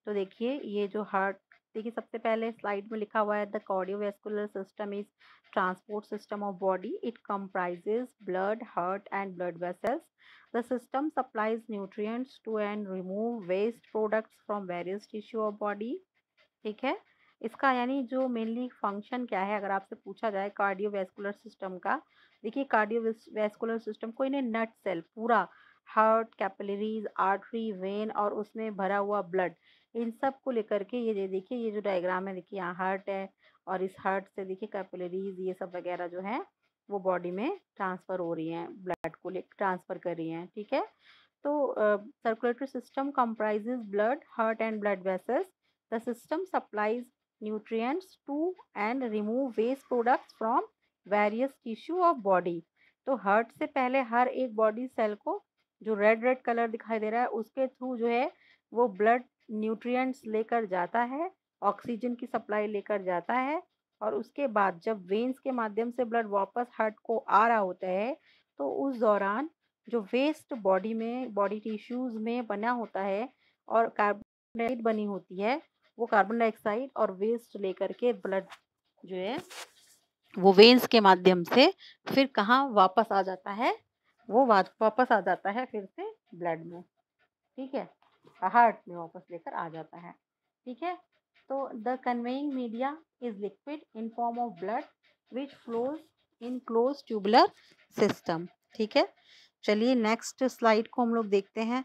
तो देखिए ये जो हार्ट, देखिए सबसे पहले स्लाइड में लिखा हुआ है the cardiovascular system is transport system of body, it comprises blood, heart and blood vessels. The system supplies nutrients to and remove waste products from various tissue of body. ठीक है. इसका यानी जो मेनली फंक्शन क्या है अगर आपसे पूछा जाए कार्डियोवैस्कुलर सिस्टम का, देखिए कार्डियोवैस्कुलर सिस्टम को इन्हें नट सेल पूरा हार्ट, कैपिलरीज, आर्टरी, वेन और उसमें भरा हुआ ब्लड, इन सब को लेकर के ये देखिए ये जो डायग्राम है, देखिए यहाँ हार्ट है और इस हार्ट से देखिए कैपिलरीज ये सब वगैरह जो है वो बॉडी में ट्रांसफर हो रही हैं, ब्लड को ले ट्रांसफर कर रही हैं. ठीक है. तो circulatory system comprises blood, heart and blood vessels. The system supplies nutrients to and remove waste products from various tissue of body. तो हार्ट से पहले हर एक बॉडी सेल को जो रेड रेड कलर दिखाई दे रहा है उसके थ्रू जो है वो ब्लड न्यूट्रिएंट्स लेकर जाता है, ऑक्सीजन की सप्लाई लेकर जाता है, और उसके बाद जब वेन्स के माध्यम से ब्लड वापस हार्ट को आ रहा होता है तो उस दौरान जो वेस्ट बॉडी में, बॉडी टिश्यूज में बना होता है और कार्बन डाइऑक्साइड बनी होती है, वो कार्बन डाइऑक्साइड और वेस्ट लेकर के ब्लड जो है वो वेन्स के माध्यम से फिर कहाँ वापस आ जाता है, वो वापस आ जाता है फिर से ब्लड में. ठीक है. हार्ट में वापस लेकर आ जाता है. ठीक है. तो the conveying media is liquid in form of blood which flows in close tubular system. ठीक है. चलिए नेक्स्ट स्लाइड को हम लोग देखते हैं.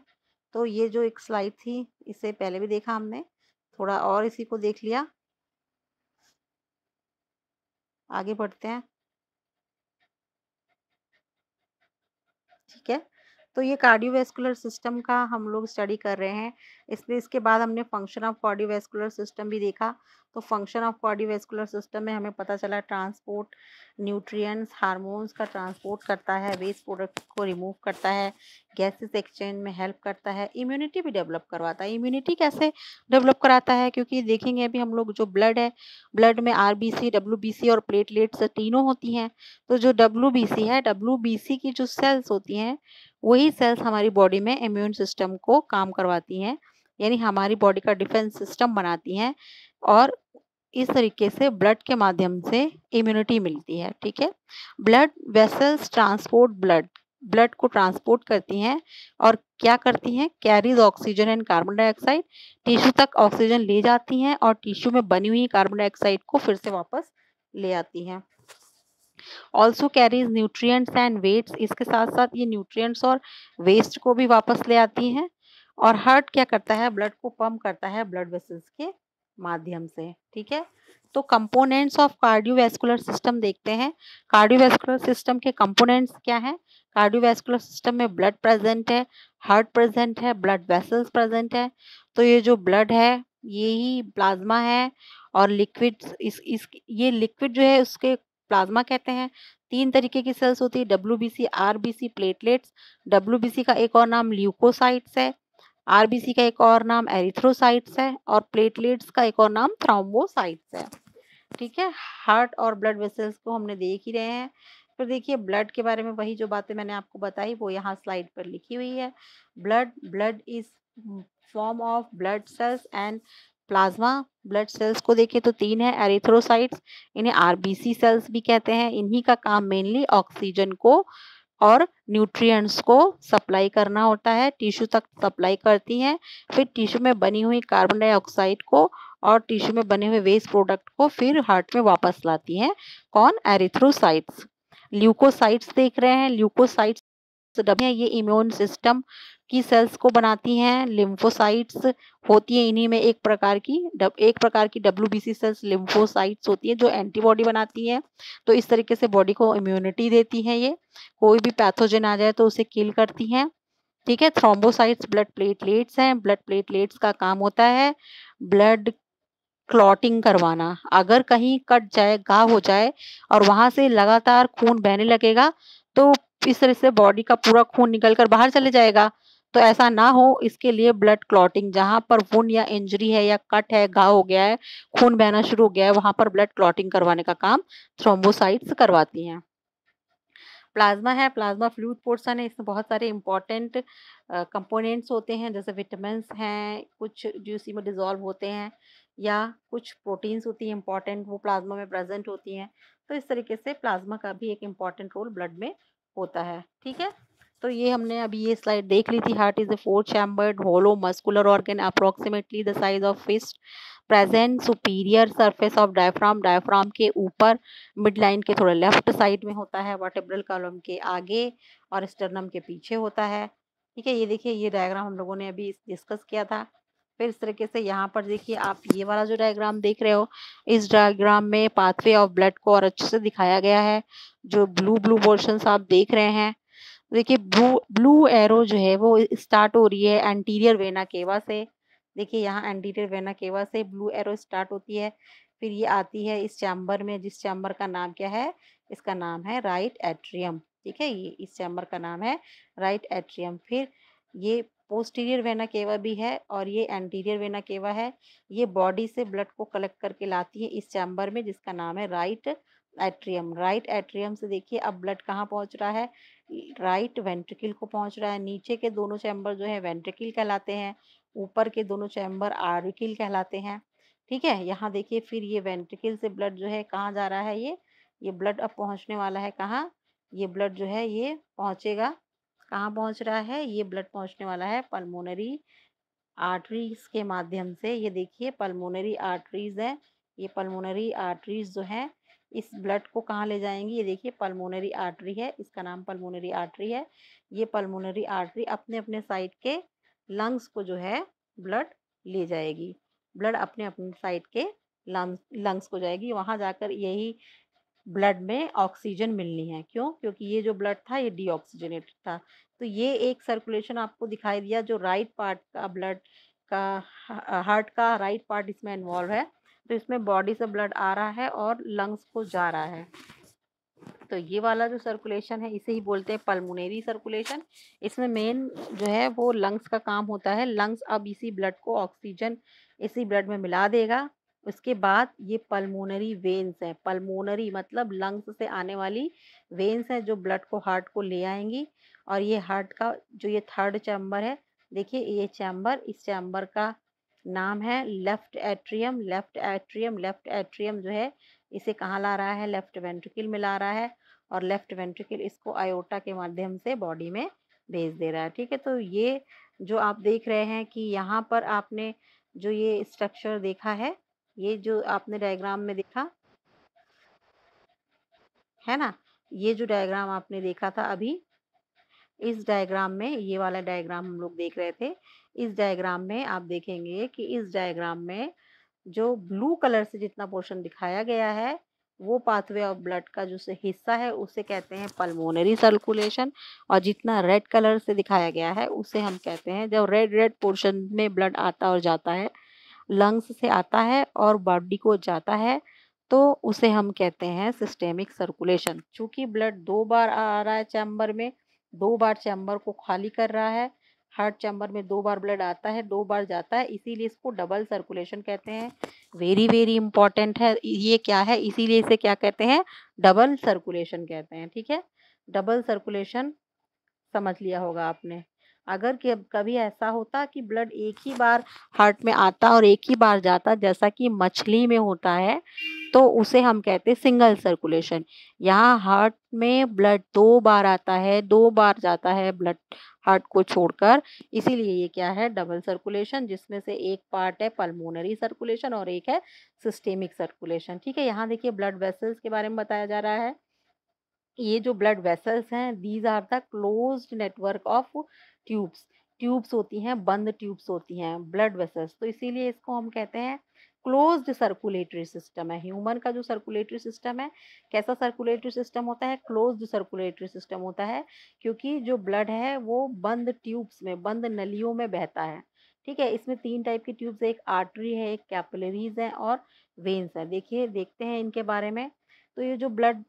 तो ये जो एक स्लाइड थी इसे पहले भी देखा हमने, थोड़ा और इसी को देख लिया. आगे बढ़ते हैं. ठीक है. तो ये कार्डियोवैस्कुलर सिस्टम का हम लोग स्टडी कर रहे हैं, इसलिए इसके बाद हमने फंक्शन ऑफ कार्डियोवैस्कुलर सिस्टम भी देखा. तो फंक्शन ऑफ कार्डियोवैस्कुलर सिस्टम में हमें पता चला ट्रांसपोर्ट, न्यूट्रिएंट्स, हार्मोन्स का ट्रांसपोर्ट करता है, वेस्ट प्रोडक्ट को रिमूव करता है, गैसेस एक्सचेंज में हेल्प करता है, इम्यूनिटी भी डेवलप करवाता है. इम्यूनिटी कैसे डेवलप कराता है, क्योंकि देखेंगे अभी हम लोग जो ब्लड है, ब्लड में आरबीसी, डब्ल्यूबीसी और प्लेटलेट्स तीनों होती हैं. तो जो डब्ल्यूबीसी है, डब्ल्यूबीसी की जो सेल्स होती हैं वही सेल्स हमारी बॉडी में इम्यून सिस्टम को काम करवाती हैं, यानी हमारी बॉडी का डिफेंस सिस्टम बनाती हैं, और इस तरीके से ब्लड के माध्यम से इम्यूनिटी मिलती है. ठीक है. Blood vessels transport blood, blood को ट्रांसपोर्ट करती हैं और क्या करती हैं, carries oxygen and carbon dioxide, tissue तक ऑक्सीजन ले जाती हैं और टिश्यू में बनी हुई कार्बन डाइऑक्साइड को फिर से वापस ले आती हैं. Also carries nutrients and wastes, इसके साथ साथ ये न्यूट्रिएंट्स और वेस्ट को भी वापस ले आती हैं. और हार्ट क्या करता है, ब्लड को पंप करता है ब्लड वेसल्स के माध्यम से. ठीक है. तो कंपोनेंट्स ऑफ कार्डियोवैस्कुलर सिस्टम देखते हैं. कार्डियोवैस्कुलर सिस्टम के कंपोनेंट्स क्या हैं. कार्डियोवैस्कुलर सिस्टम में ब्लड प्रेजेंट है, हार्ट प्रेजेंट है, ब्लड वेसल्स प्रेजेंट है. तो ये जो ब्लड है ये ही प्लाज्मा है, और लिक्विड इस ये लिक्विड जो है उसके प्लाज्मा कहते हैं. 3 तरीके की सेल्स होती है, डब्ल्यूबीसी, आरबीसी, प्लेटलेट्स. डब्ल्यूबीसी का एक और नाम ल्यूकोसाइट्स है, आरबीसी का एक और नाम एरिथ्रोसाइट्स है, और प्लेटलेट्स का एक और नाम थ्रोम्बोसाइट्स है. ठीक है. हार्ट और ब्लड वेसल्स को हमने देख ही रहे हैं. फिर देखिए ब्लड के बारे में वही जो बातें मैंने आपको बताई वो यहाँ स्लाइड पर लिखी हुई है. Blood is form of blood cells and plasma. Blood cells को देखें तो 3 है, एरिथ्रोसाइट्स, इन्हें आरबीसी सेल्स भी कहते हैं. इन्हीं का काम मेनली ऑक्सीजन को और न्यूट्रिएंट्स को सप्लाई करना होता है, टिश्यू तक सप्लाई करती हैं, फिर टिश्यू में बनी हुई कार्बन डाइऑक्साइड को और टिश्यू में बने हुए वेस्ट प्रोडक्ट को फिर हार्ट में वापस लाती हैं. कौन, एरिथ्रोसाइट्स. ल्यूकोसाइट्स देख रहे हैं. ल्यूकोसाइट्स ये इम्यून सिस्टम की सेल्स को बनाती हैं. लिम्फोसाइट्स होती है इन्हीं में एक प्रकार की डब्ल्यूबीसी सेल्स लिम्फोसाइट्स होती है जो एंटीबॉडी बनाती हैं. तो इस तरीके से बॉडी को इम्यूनिटी देती हैं. ये कोई भी पैथोजन आ जाए तो उसे किल करती हैं. ठीक है. थ्रोम्बोसाइट्स ब्लड प्लेटलेट्स हैं. ब्लड प्लेटलेट्स का काम होता है ब्लड क्लॉटिंग करवाना. अगर कहीं कट जाए, घाव हो जाए और वहां से लगातार खून बहने लगेगा तो इस तरह से बॉडी का पूरा खून निकल कर बाहर चले जाएगा. तो ऐसा ना हो इसके लिए ब्लड क्लॉटिंग, जहां पर वुंड या इंजरी है या कट है, घाव हो गया है, खून बहना शुरू हो गया है, वहां पर ब्लड क्लॉटिंग करवाने का काम थ्रोम्बोसाइट्स करवाती हैं. प्लाज़्मा है, प्लाज़्मा फ्लूइड पोर्शन है, इसमें बहुत सारे इम्पोर्टेंट कंपोनेंट्स होते हैं, जैसे विटामिन्स हैं, कुछ जो इसी में डिज़ॉल्व होते हैं या कुछ प्रोटीन्स होती हैं इम्पोर्टेंट, वो प्लाज़्मा में प्रेज़ेंट होती हैं। तो इस तरीके से प्लाज़्मा का भी एक इम्पोर्टेंट रोल ब्लड में होता है, ठीक है? तो ये हमने अभी ये स्लाइड देख ली थी। Heart is a 4 chambered hollow muscular organ approximately the size of fist, present superior surface of diaphragm, diaphragm के ऊपर मिड लाइन के थोड़ा लेफ्ट साइड में होता है, वर्टेब्रल कॉलम के आगे और स्टर्नम के पीछे होता है, ठीक है? ये देखिए, ये डायग्राम हम लोगों ने अभी डिस्कस किया था। फिर इस तरीके से यहाँ पर देखिए, आप ये वाला जो डायग्राम देख रहे हो, इस डायग्राम में पाथवे ऑफ ब्लड को और अच्छे से दिखाया गया है। जो ब्लू ब्लू पोर्शंस आप देख रहे हैं, देखिए ब्लू ब्लू एरो जो है वो स्टार्ट हो रही है एंटीरियर वेना केवा से। देखिए यहाँ एंटीरियर वेना केवा से ब्लू एरो स्टार्ट होती है, फिर ये आती है इस चैम्बर में, जिस चैम्बर का नाम क्या है? इसका नाम है राइट एट्रियम, ठीक है? ये इस चैम्बर का नाम है राइट एट्रियम। फिर ये पोस्टीरियर वेना केवा भी है और ये एंटीरियर वेना केवा है। ये बॉडी से ब्लड को कलेक्ट करके लाती है इस चैम्बर में, जिसका नाम है राइट एट्रियम। राइट एट्रियम से देखिए अब ब्लड कहाँ पहुँच रहा है? राइट वेंट्रिकल को पहुंच रहा है। नीचे के दोनों चैम्बर जो है वेंट्रिकल कहलाते हैं, ऊपर के दोनों चैम्बर आर्टिकल कहलाते हैं, ठीक है? यहाँ देखिए, फिर ये वेंट्रिकल से ब्लड जो है कहाँ जा रहा है? ये ब्लड अब पहुंचने वाला है कहाँ? ये ब्लड जो है ये पहुंचेगा, कहाँ पहुंच रहा है? ये ब्लड पहुंचने वाला है पल्मोनरी आर्टरीज के माध्यम से। ये देखिए पल्मोनरी आर्टरीज है, ये पल्मोनरी आर्टरीज जो है इस ब्लड को कहाँ ले जाएंगी? ये देखिए पल्मोनरी आर्टरी है, इसका नाम पल्मोनरी आर्टरी है। ये पल्मोनरी आर्टरी अपने अपने साइड के लंग्स को जो है ब्लड ले जाएगी, ब्लड अपने अपने साइड के लंग्स को जाएगी, वहां जाकर यही ब्लड में ऑक्सीजन मिलनी है। क्यों? क्योंकि ये जो ब्लड था ये डीऑक्सीजनेटेड था। तो ये एक सर्कुलेशन आपको दिखाई दिया, जो राइट पार्ट का ब्लड का, हार्ट का राइट पार्ट इसमें इन्वॉल्व है। तो इसमें बॉडी से ब्लड आ रहा है और लंग्स को जा रहा है। तो ये वाला जो सर्कुलेशन है इसे ही बोलते हैं पल्मोनरी सर्कुलेशन। इसमें मेन जो है वो लंग्स का काम होता है। लंग्स अब इसी ब्लड को ऑक्सीजन इसी ब्लड में मिला देगा। उसके बाद ये पल्मोनरी वेन्स है, पल्मोनरी मतलब लंग्स से आने वाली वेन्स है जो ब्लड को हार्ट को ले आएंगी। और ये हार्ट का जो ये थर्ड चैम्बर है, देखिए ये चैम्बर, इस चैम्बर का नाम है left atrium. Left atrium, left atrium जो है इसे कहाँ ला रहा है? लेफ्ट वेंट्रिकल में ला रहा है और लेफ्ट वेंट्रिकल इसको आयोटा के माध्यम से बॉडी में भेज दे रहा है, ठीक है? तो ये जो आप देख रहे हैं कि यहाँ पर आपने जो ये स्ट्रक्चर देखा है, ये जो आपने डायग्राम में देखा है ना, ये जो डायग्राम आपने देखा था अभी, इस डायग्राम में, ये वाला डायग्राम हम लोग देख रहे थे, इस डायग्राम में आप देखेंगे कि इस डायग्राम में जो ब्लू कलर से जितना पोर्शन दिखाया गया है, वो पाथवे ऑफ ब्लड का जो से हिस्सा है उसे कहते हैं पल्मोनरी सर्कुलेशन। और जितना रेड कलर से दिखाया गया है उसे हम कहते हैं, जब रेड रेड पोर्शन में ब्लड आता और जाता है, लंग्स से आता है और बॉडी को जाता है, तो उसे हम कहते हैं सिस्टेमिक सर्कुलेशन। चूंकि ब्लड दो बार आ रहा है चैम्बर में, दो बार चैम्बर को खाली कर रहा है, हार्ट चैम्बर में दो बार ब्लड आता है, दो बार जाता है, इसीलिए इसको डबल सर्कुलेशन कहते हैं। वेरी वेरी इंपॉर्टेंट है ये, क्या है? इसीलिए इसे क्या कहते हैं? डबल सर्कुलेशन कहते हैं, ठीक है? डबल सर्कुलेशन समझ लिया होगा आपने। अगर कभी ऐसा होता कि ब्लड एक ही बार हार्ट में आता और एक ही बार जाता, जैसा कि मछली में होता है, तो उसे हम कहते हैं सिंगल सर्कुलेशन। यहाँ हार्ट में ब्लड दो बार आता है, दो बार जाता है ब्लड हार्ट को छोड़कर, इसीलिए ये क्या है? डबल सर्कुलेशन, जिसमें से एक पार्ट है पल्मोनरी सर्कुलेशन और एक है सिस्टेमिक सर्कुलेशन, ठीक है? यहाँ देखिए ब्लड वेसल्स के बारे में बताया जा रहा है। ये जो ब्लड वेसल्स हैं, these are the closed network of tubes. Tubes होती हैं, बंद ट्यूब्स होती हैं ब्लड वेसल्स, तो इसीलिए इसको हम कहते हैं क्लोज्ड सर्कुलेटरी सिस्टम है। ह्यूमन का जो सर्कुलेटरी सिस्टम है, कैसा सर्कुलेटरी सिस्टम होता है? क्लोज्ड सर्कुलेटरी सिस्टम होता है, क्योंकि जो ब्लड है वो बंद ट्यूब्स में, बंद नलियों में बहता है, ठीक है? इसमें तीन टाइप की ट्यूब्स है, एक आर्टरी है, एक कैपिलरीज है और वेन्स है। देखिए, देखते हैं इनके बारे में। तो ये जो ब्लड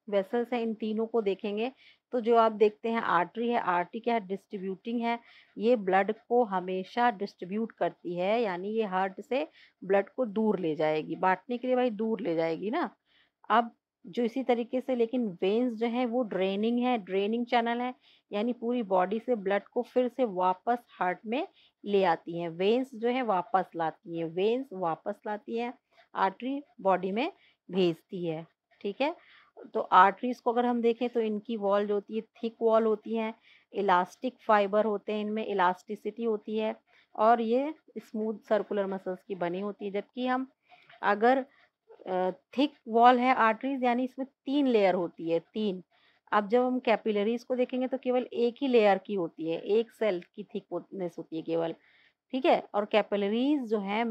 वेसल्स हैं, इन तीनों को देखेंगे तो जो आप देखते हैं आर्टरी है, आर्टरी क्या है? डिस्ट्रीब्यूटिंग है। ये ब्लड को हमेशा डिस्ट्रीब्यूट करती है, यानी ये हार्ट से ब्लड को दूर ले जाएगी, बांटने के लिए भाई दूर ले जाएगी ना। अब जो इसी तरीके से लेकिन वेन्स जो है वो ड्रेनिंग है, ड्रेनिंग चैनल है, यानी पूरी बॉडी से ब्लड को फिर से वापस हार्ट में ले आती हैं। वेन्स जो है वापस लाती हैं, वेन्स वापस लाती हैं, आर्टरी बॉडी में भेजती है। ठीक है, तो आर्टरीज को अगर हम देखें तो इनकी वॉल जो होती है थिक वॉल होती है, इलास्टिक फाइबर होते हैं, इनमें इलास्टिसिटी होती है और ये स्मूथ सर्कुलर मसल्स की बनी होती है। जबकि हम अगर थिक वॉल है आर्टरीज, यानी इसमें 3 लेयर होती है, 3। अब जब हम कैपिलरीज को देखेंगे तो केवल एक ही लेयर की होती है, एक सेल की थिकनेस होती है केवल। ठीक है, और कैपिलरीज जो है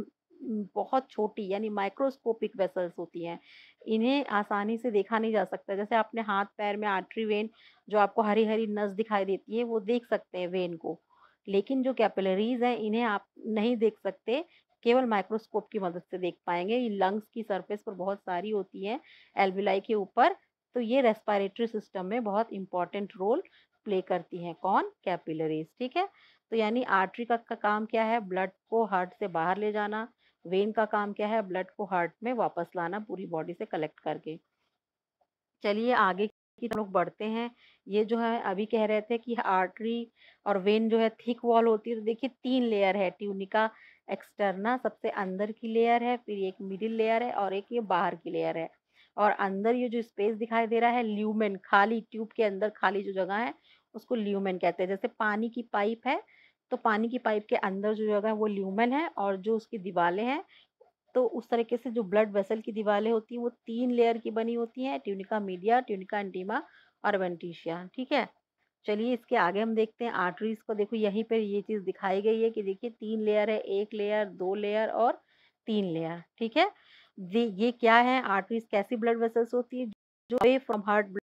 बहुत छोटी यानी माइक्रोस्कोपिक वेसल्स होती हैं। इन्हें आसानी से देखा नहीं जा सकता। जैसे आपने हाथ पैर में आर्टरी वेन जो आपको हरी हरी नस दिखाई देती है वो देख सकते हैं वेन को, लेकिन जो कैपिलरीज हैं इन्हें आप नहीं देख सकते, केवल माइक्रोस्कोप की मदद से देख पाएंगे। ये लंग्स की सरफेस पर बहुत सारी होती हैं एल्विलाई के ऊपर, तो ये रेस्पिरेटरी सिस्टम में बहुत इंपॉर्टेंट रोल प्ले करती हैं। कौन? कैपिलरीज। ठीक है, तो यानी आर्टरी का काम क्या है? ब्लड को हार्ट से बाहर ले जाना। वेन का काम क्या है? ब्लड को हार्ट में वापस लाना पूरी बॉडी से कलेक्ट करके। चलिए आगे की तरफ लोग बढ़ते हैं। ये जो है अभी कह रहे थे कि आर्टरी और वेन जो है थिक वॉल होती है, तो देखिए 3 लेयर है। ट्यूनिका एक्सटर्ना सबसे अंदर की लेयर है, फिर एक मिडिल लेयर है और एक ये बाहर की लेयर है। और अंदर ये जो स्पेस दिखाई दे रहा है ल्यूमेन, खाली ट्यूब के अंदर खाली जो जगह है उसको ल्यूमेन कहते हैं। जैसे पानी की पाइप है तो पानी की पाइप के अंदर जो जगह है वो ल्यूमेन है, और जो उसकी दीवारें हैं तो उस तरीके से जो ब्लड वेसल की दीवारें होती हैं वो 3 लेयर की बनी होती हैं, ट्यूनिका मीडिया, ट्यूनिका इंटीमा और एवेंटिशिया। ठीक है, चलिए इसके आगे हम देखते हैं आर्टरीज को। देखो यहीं पर ये चीज दिखाई गई है कि देखिए 3 लेयर है, 1 लेयर, 2 लेयर और 3 लेयर। ठीक है, ये क्या है? आर्टरीज कैसी ब्लड वेसल्स होती है? जो away from heart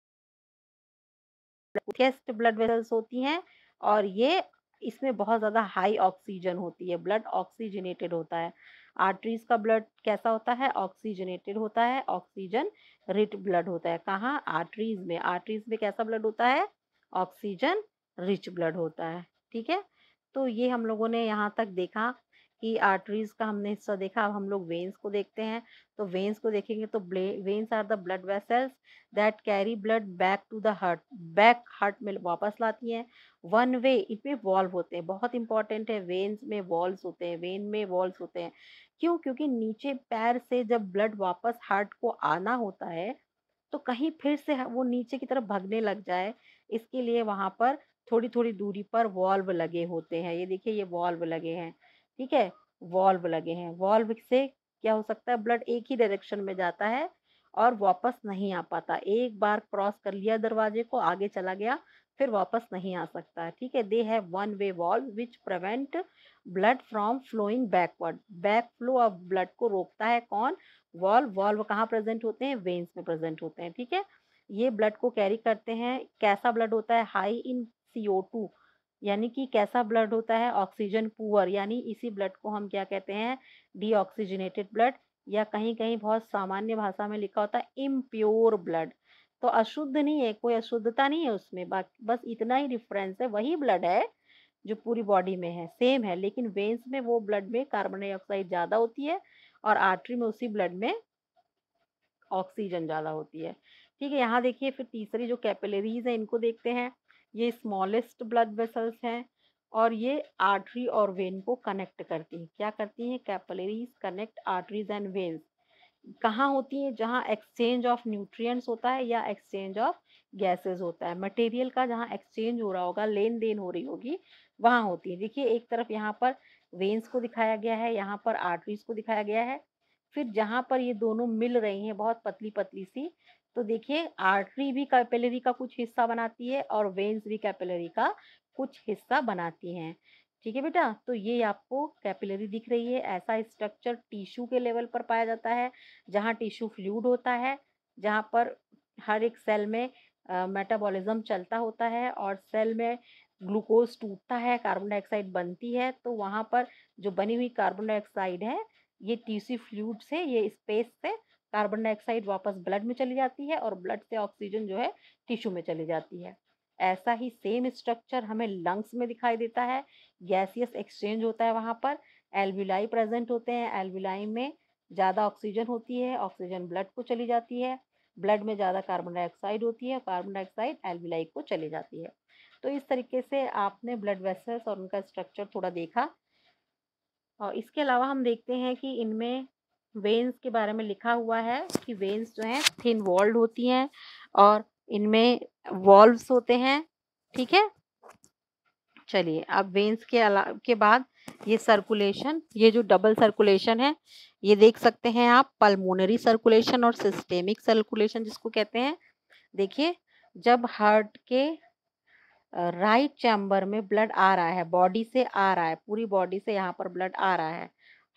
thickest blood vessels होती हैं, और ये इसमें बहुत ज़्यादा हाई ऑक्सीजन होती है, ब्लड ऑक्सीजनेटेड होता है। आर्टरीज का ब्लड कैसा होता है? ऑक्सीजनेटेड होता है, ऑक्सीजन रिच ब्लड होता है। कहाँ? आर्टरीज में। आर्टरीज में कैसा ब्लड होता है? ऑक्सीजन रिच ब्लड होता है। ठीक है, तो ये हम लोगों ने यहाँ तक देखा कि आर्टरीज का हमने हिस्सा देखा। अब हम लोग वेन्स को देखते हैं। तो वेन्स को देखेंगे तो veins are the blood vessels that carry blood back to the heart, back heart में वापस लाती हैं। वन वे, इनमें वॉल्व होते हैं, बहुत इंपॉर्टेंट है। वेन्स में वॉल्व्स होते हैं, वेन में वॉल्व्स होते हैं। क्यों? क्योंकि नीचे पैर से जब ब्लड वापस हार्ट को आना होता है तो कहीं फिर से वो नीचे की तरफ भगने लग जाए, इसके लिए वहां पर थोड़ी थोड़ी दूरी पर वॉल्व लगे होते हैं। ये देखिए ये वॉल्व लगे हैं। ठीक है, वॉल्व लगे हैं। वॉल्व से क्या हो सकता है? ब्लड एक ही डायरेक्शन में जाता है और वापस नहीं आ पाता। एक बार क्रॉस कर लिया दरवाजे को, आगे चला गया, फिर वापस नहीं आ सकता है। ठीक है, they have one way valve which prevent blood from flowing backward, back flow of blood को रोकता है। कौन? वॉल्व। वॉल्व कहाँ प्रेजेंट होते हैं? वेन्स में प्रेजेंट होते हैं। ठीक है, ये ब्लड को कैरी करते हैं। कैसा ब्लड होता है? हाई इन CO2, यानी कि कैसा ब्लड होता है? ऑक्सीजन पुअर, यानी इसी ब्लड को हम क्या कहते हैं? डीऑक्सीजनेटेड ब्लड, या कहीं कहीं बहुत सामान्य भाषा में लिखा होता है इम्प्योर ब्लड। तो अशुद्ध नहीं है, कोई अशुद्धता नहीं है उसमें, बस इतना ही डिफरेंस है। वही ब्लड है जो पूरी बॉडी में है, सेम है, लेकिन वेन्स में वो ब्लड में कार्बन डाइऑक्साइड ज्यादा होती है और आर्टरी में उसी ब्लड में ऑक्सीजन ज़्यादा होती है। ठीक है, यहाँ देखिए फिर तीसरी जो कैपिलरीज है इनको देखते हैं। ये स्मॉलेस्ट ब्लड वेसल्स हैं और ये आर्टरी और वेन को कनेक्ट करती हैं। क्या करती हैं? Capillaries connect arteries and veins. कहाँ होती हैं? जहाँ एक्सचेंज ऑफ न्यूट्रिएंट्स होता है या एक्सचेंज ऑफ गैसेस होता है, मटेरियल का जहाँ एक्सचेंज हो रहा होगा, लेन देन हो रही होगी, वहाँ होती है। देखिए एक तरफ यहाँ पर वेन्स को दिखाया गया है, यहाँ पर आर्टरीज को दिखाया गया है। फिर जहाँ पर ये दोनों मिल रही हैं बहुत पतली पतली सी, तो देखिए आर्टरी भी कैपिलरी का कुछ हिस्सा बनाती है और वेन्स भी कैपिलरी का कुछ हिस्सा बनाती हैं। ठीक है बेटा, तो ये आपको कैपिलरी दिख रही है। ऐसा स्ट्रक्चर टिश्यू के लेवल पर पाया जाता है, जहाँ टिश्यू फ्लूइड होता है, जहाँ पर हर एक सेल में मेटाबॉलिज्म चलता होता है और सेल में ग्लूकोज टूटता है, कार्बन डाइऑक्साइड बनती है, तो वहाँ पर जो बनी हुई कार्बन डाइऑक्साइड है ये टिश्यू फ्लूइड से, ये स्पेस से कार्बन डाइऑक्साइड वापस ब्लड में चली जाती है और ब्लड से ऑक्सीजन जो है टिश्यू में चली जाती है। ऐसा ही सेम स्ट्रक्चर हमें लंग्स में दिखाई देता है। गैसियस एक्सचेंज होता है वहाँ पर, एल्विलाई प्रेजेंट होते हैं, एल्विलाई में ज़्यादा ऑक्सीजन होती है, ऑक्सीजन ब्लड को चली जाती है। ब्लड में ज़्यादा कार्बन डाइऑक्साइड होती है, कार्बन डाइऑक्साइड एल्विलाई को चली जाती है। तो इस तरीके से आपने ब्लड वेसल्स और उनका स्ट्रक्चर थोड़ा देखा। और इसके अलावा हम देखते हैं कि इनमें वेन्स के बारे में लिखा हुआ है कि वेन्स जो हैं थिन वॉल्ड होती हैं और इनमें वॉल्व्स होते हैं। ठीक है, चलिए अब वेन्स के बाद ये सर्कुलेशन, ये जो डबल सर्कुलेशन है ये देख सकते हैं आप, पल्मोनरी सर्कुलेशन और सिस्टेमिक सर्कुलेशन जिसको कहते हैं। देखिए, जब हार्ट के राइट चैम्बर में ब्लड आ रहा है, बॉडी से आ रहा है, पूरी बॉडी से यहाँ पर ब्लड आ रहा है,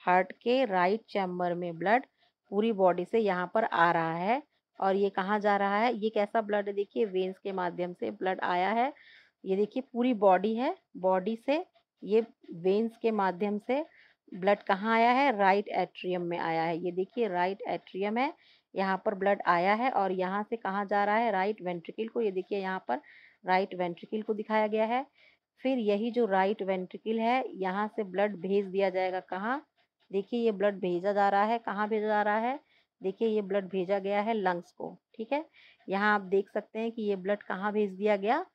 हार्ट के राइट चैम्बर में ब्लड पूरी बॉडी से यहाँ पर आ रहा है और ये कहाँ जा रहा है, ये कैसा ब्लड है, देखिए वेन्स के माध्यम से ब्लड आया है। ये देखिए पूरी बॉडी है, बॉडी से ये वेन्स के माध्यम से ब्लड कहाँ आया है, राइट एट्रियम में आया है। ये देखिए राइट एट्रियम है, यहाँ पर ब्लड आया है और यहाँ से कहाँ जा रहा है, राइट वेंट्रिकल को। ये देखिए यहाँ पर राइट वेंट्रिकल को दिखाया गया है। फिर यही जो राइट वेंट्रिकल है, यहाँ से ब्लड भेज दिया जाएगा कहाँ, देखिए ये ब्लड भेजा जा रहा है, कहाँ भेजा जा रहा है, देखिए ये ब्लड भेजा गया है लंग्स को। ठीक है, यहाँ आप देख सकते हैं कि ये ब्लड कहाँ भेज दिया गया,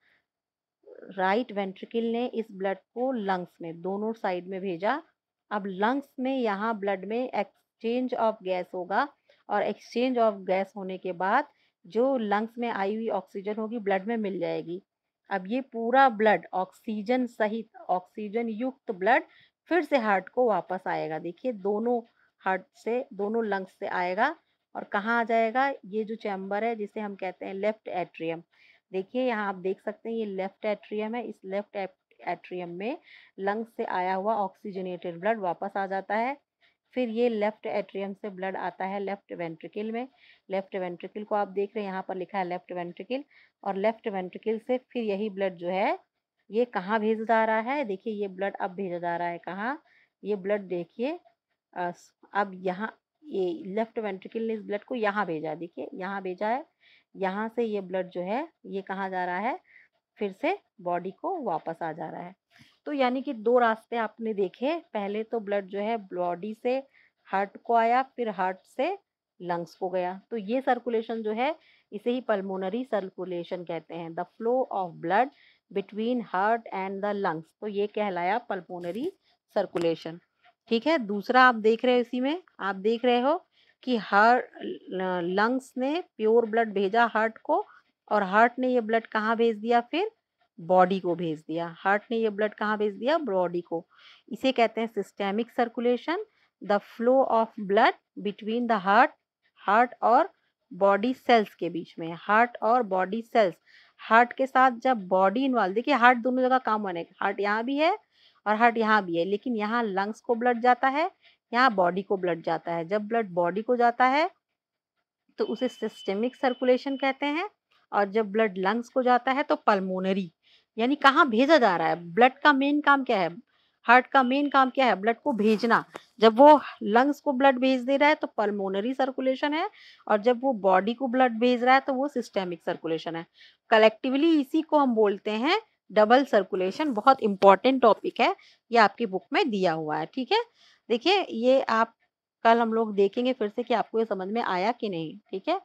राइट वेंट्रिकल ने इस ब्लड को लंग्स में, दोनों साइड में भेजा। अब लंग्स में यहाँ ब्लड में एक्सचेंज ऑफ गैस होगा और एक्सचेंज ऑफ गैस होने के बाद जो लंग्स में आई हुई ऑक्सीजन होगी ब्लड में मिल जाएगी। अब ये पूरा ब्लड ऑक्सीजन सहित, ऑक्सीजन युक्त ब्लड फिर से हार्ट को वापस आएगा। देखिए दोनों हार्ट से, दोनोों लंग्स से आएगा और कहाँ आ जाएगा, ये जो चैम्बर है जिसे हम कहते हैं लेफ्ट एट्रियम। देखिए यहाँ आप देख सकते हैं ये लेफ्ट एट्रियम है, इस लेफ्ट एट्रियम में लंग्स से आया हुआ ऑक्सीजनेटेड ब्लड वापस आ जाता है। फिर ये लेफ्ट एट्रियम से ब्लड आता है लेफ्ट वेंट्रिकल में। लेफ्ट वेंट्रिकल को आप देख रहे हैं, यहाँ पर लिखा है लेफ्ट वेंट्रिकल, और लेफ्ट वेंट्रिकल से फिर यही ब्लड जो है ये कहाँ भेजा जा रहा है, देखिए ये ब्लड अब भेजा जा रहा है कहाँ, ये ब्लड देखिए अब यहाँ ये लेफ्ट वेंट्रिकल ने इस ब्लड को यहाँ भेजा है, देखिए यहाँ भेजा है, यहाँ से ये ब्लड जो है ये कहाँ जा रहा है, फिर से बॉडी को वापस आ जा रहा है। तो यानी कि दो रास्ते आपने देखे, पहले तो ब्लड जो है बॉडी से हार्ट को आया, फिर हार्ट से लंग्स को गया। तो ये सर्कुलेशन जो है इसे ही पल्मोनरी सर्कुलेशन कहते हैं, the flow of blood between heart and the lungs. तो ये कहलाया पल्मोनरी सर्कुलेशन। ठीक है, दूसरा आप देख रहे हो, इसी में आप देख रहे हो कि हार्ट, लंग्स ने प्योर ब्लड भेजा हार्ट को और हार्ट ने ये ब्लड कहाँ भेज दिया, फिर बॉडी को भेज दिया। हार्ट ने ये ब्लड कहाँ भेज दिया, बॉडी को। इसे कहते हैं systemic circulation, the flow of blood between the heart, heart और बॉडी सेल्स के बीच में, हार्ट और बॉडी सेल्स। हार्ट के साथ जब बॉडी इन्वॉल्व, देखिए हार्ट दोनों जगह काम बनेगा, हार्ट यहाँ भी है और हार्ट यहाँ भी है, लेकिन यहाँ लंग्स को ब्लड जाता है, यहाँ बॉडी को ब्लड जाता है। जब ब्लड बॉडी को जाता है तो उसे सिस्टेमिक सर्कुलेशन कहते हैं, और जब ब्लड लंग्स को जाता है तो पल्मोनरी। यानी कहाँ भेजा जा रहा है, ब्लड का मेन काम क्या है, हार्ट का मेन काम क्या है, ब्लड को भेजना। जब वो लंग्स को ब्लड भेज दे रहा है तो पल्मोनरी सर्कुलेशन है, और जब वो बॉडी को ब्लड भेज रहा है तो वो सिस्टेमिक सर्कुलेशन है। कलेक्टिवली इसी को हम बोलते हैं डबल सर्कुलेशन। बहुत इंपॉर्टेंट टॉपिक है, ये आपकी बुक में दिया हुआ है। ठीक है, देखिए ये आप कल हम लोग देखेंगे फिर से कि आपको ये समझ में आया कि नहीं। ठीक है।